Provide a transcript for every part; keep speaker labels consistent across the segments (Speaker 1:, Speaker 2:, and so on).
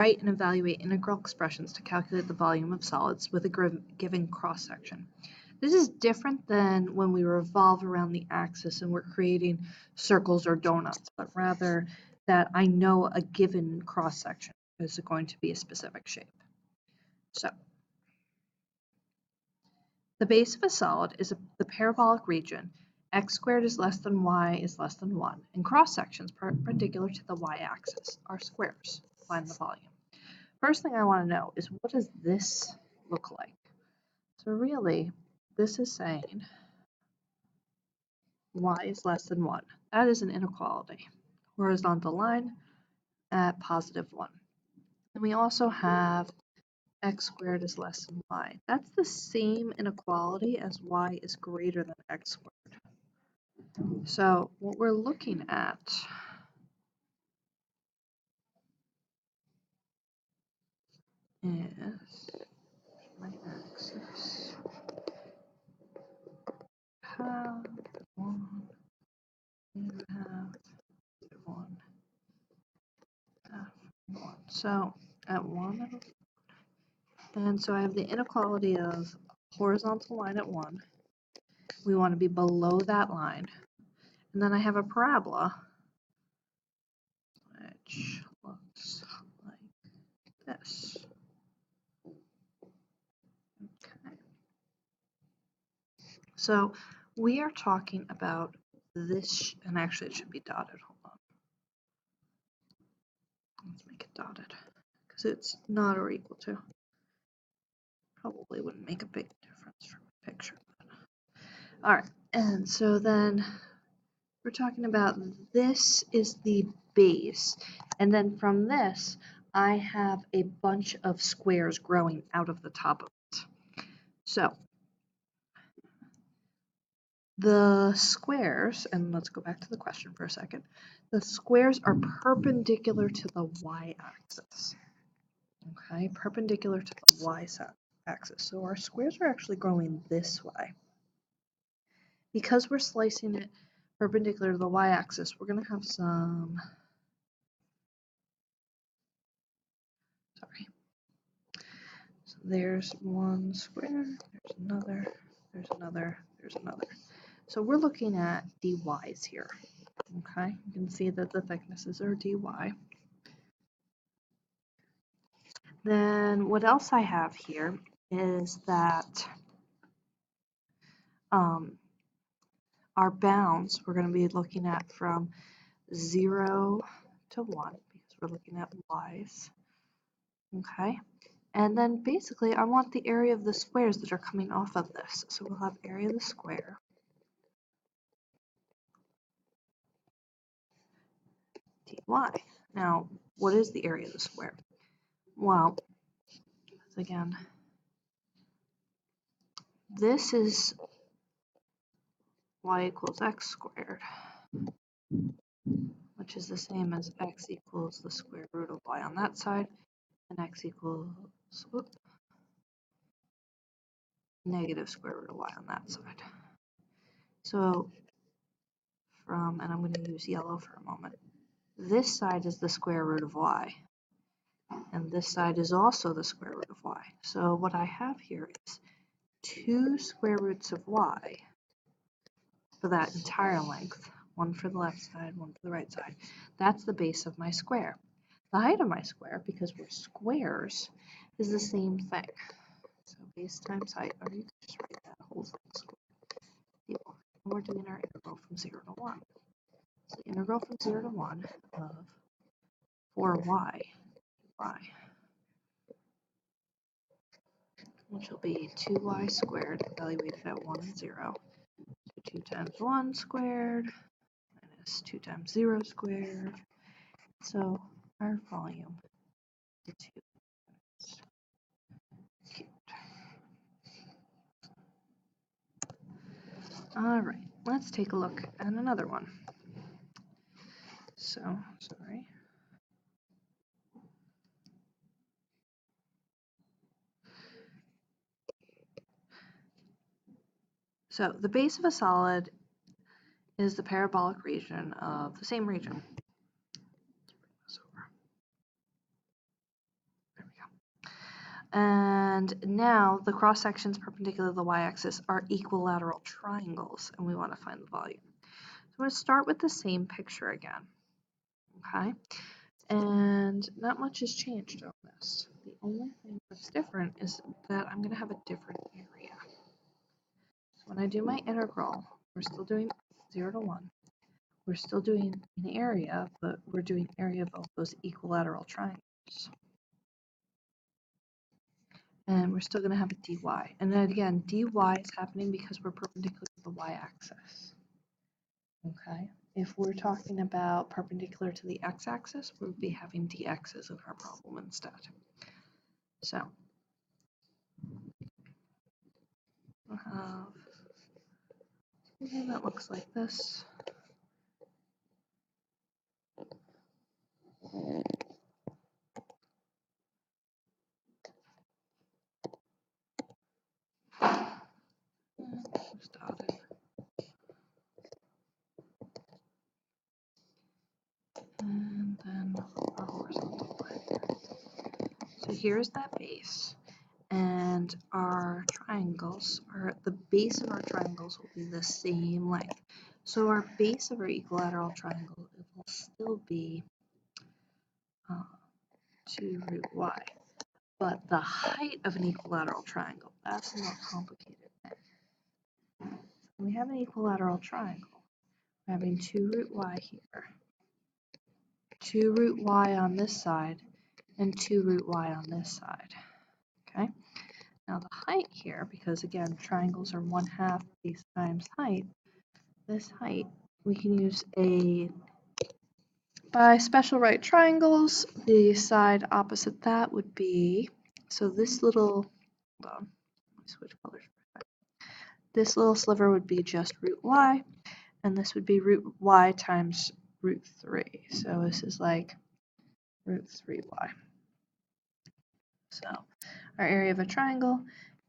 Speaker 1: Write and evaluate integral expressions to calculate the volume of solids with a given cross-section. This is different than when we revolve around the axis and we're creating circles or donuts, but rather that I know a given cross-section is going to be a specific shape. So the base of a solid is the parabolic region. X squared is less than y is less than 1, and cross-sections perpendicular to the y-axis are squares. Find the volume. First thing I want to know is, what does this look like? So really, this is saying y is less than 1. That is an inequality. Horizontal line at positive 1. And we also have x squared is less than y. That's the same inequality as y is greater than x squared. So what we're looking at is my axis have 1, you have 1, half 1. So at 1, and so I have the inequality of horizontal line at 1. We want to be below that line. And then I have a parabola, which looks like this. Okay. So we are talking about this, and actually it should be dotted. Hold on. Let's make it dotted, because it's not or equal to. Probably wouldn't make a big difference from a picture. All right, and so then we're talking about this is the base, and then from this I have a bunch of squares growing out of the top of it. So the squares, and let's go back to the question for a second, the squares are perpendicular to the y-axis. Okay, perpendicular to the y-axis. So our squares are actually growing this way. Because we're slicing it perpendicular to the y-axis, we're going to have some, sorry. So there's one square, there's another, there's another, there's another. So we're looking at dy's here. Okay, you can see that the thicknesses are dy. Then what else I have here is that our bounds we're going to be looking at from 0 to 1 because we're looking at y's. Okay, and then basically I want the area of the squares that are coming off of this. So we'll have area of the square dy. Now, what is the area of the square? Well, again, this is y equals x squared, which is the same as x equals the square root of y on that side, and x equals negative square root of y on that side. So from, and I'm going to use yellow for a moment, this side is the square root of y, and this side is also the square root of y. So what I have here is 2 square roots of y for that entire length, one for the left side, one for the right side. That's the base of my square. The height of my square, because we're squares, is the same thing. So base times height, or you can just write that whole thing squared. And we're doing our integral from 0 to 1. So the integral from 0 to 1 of 4y, which will be 2y squared evaluated at 1 and 0. So 2 times 1 squared minus 2 times 0 squared. So our volume is 2 cubed. All right, let's take a look at another one. So, sorry. So the base of a solid is the parabolic region of the same region. And now the cross sections perpendicular to the y-axis are equilateral triangles, and we want to find the volume. So I'm going to start with the same picture again. Okay, and not much has changed on this. The only thing that's different is that I'm going to have a different area. So when I do my integral, we're still doing 0 to 1. We're still doing an area, but we're doing area of those equilateral triangles. And we're still going to have a dy. And then again, dy is happening because we're perpendicular to the y-axis. Okay, if we're talking about perpendicular to the x-axis, we'll be having dx's in our problem instead. So we'll have something that looks like this. And then our horizontal line. So here's that base. And our triangles, the base of our triangles will be the same length. So our base of our equilateral triangle will still be 2 root y. But the height of an equilateral triangle, that's a more complicated thing. When we have an equilateral triangle, we're having 2 root y here, 2 root y on this side, and 2 root y on this side. Okay? Now the height here, because again, triangles are 1/2 base times height, this height, we can use by special right triangles, the side opposite that would be, so this little, hold on, let me switch colors. This little sliver would be just root y, and this would be root y times root 3. So this is like root 3y. So our area of a triangle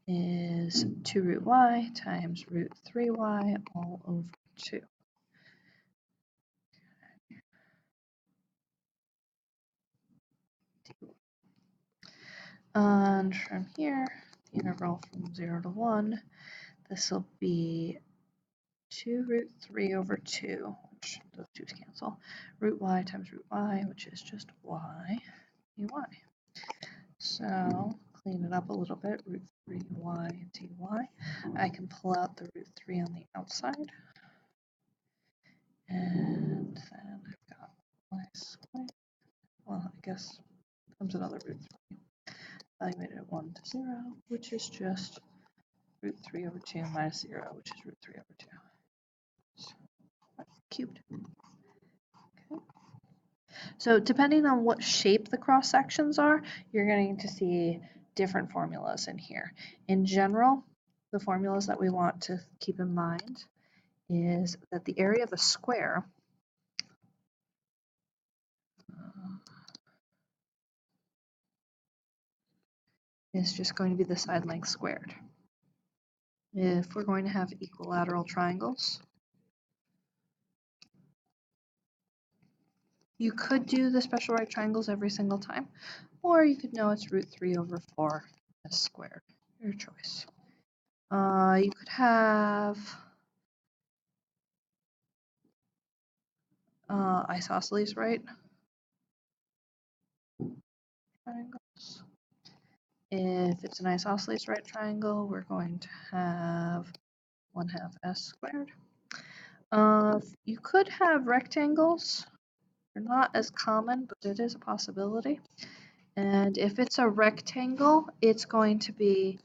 Speaker 1: is 2 root y times root 3y all over 2. And from here, the integral from 0 to 1, this will be 2 root 3 over 2, which those 2's cancel, root y times root y, which is just y dy. So clean it up a little bit, root 3y dy. I can pull out the root 3 on the outside. And then I've got y squared. Well, I guess comes another root 3. Evaluated at 1 to 0, which is just root 3 over 2 minus 0, which is root 3 over 2. So, cubed. Okay. So depending on what shape the cross sections are, you're going to see different formulas in here. In general, the formulas that we want to keep in mind is that the area of a square is just going to be the side length squared. If we're going to have equilateral triangles, you could do the special right triangles every single time, or you could know it's root 3 over 4 s squared. Your choice. You could have isosceles right triangles. If it's an isosceles right triangle, we're going to have 1/2 s squared. You could have rectangles. They're not as common, but it is a possibility. And if it's a rectangle, it's going to be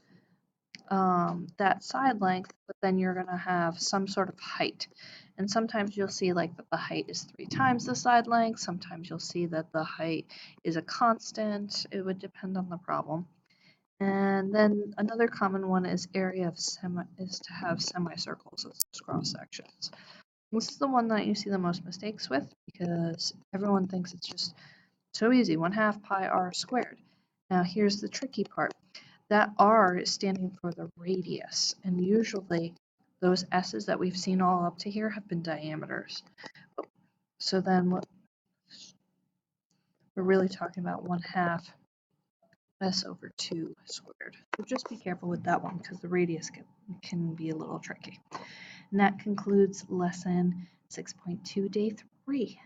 Speaker 1: that side length, but then you're going to have some sort of height. And sometimes you'll see like that the height is 3 times the side length. Sometimes you'll see that the height is a constant. It would depend on the problem. And then another common one is area of is to have semicircles as cross sections. This is the one that you see the most mistakes with because everyone thinks it's just so easy, 1/2 pi r squared. Now here's the tricky part. That r is standing for the radius, and usually those s's that we've seen all up to here have been diameters. So then what we're really talking about 1/2 s over 2 squared. So just be careful with that one because the radius can be a little tricky. And that concludes lesson 6.2, day 3.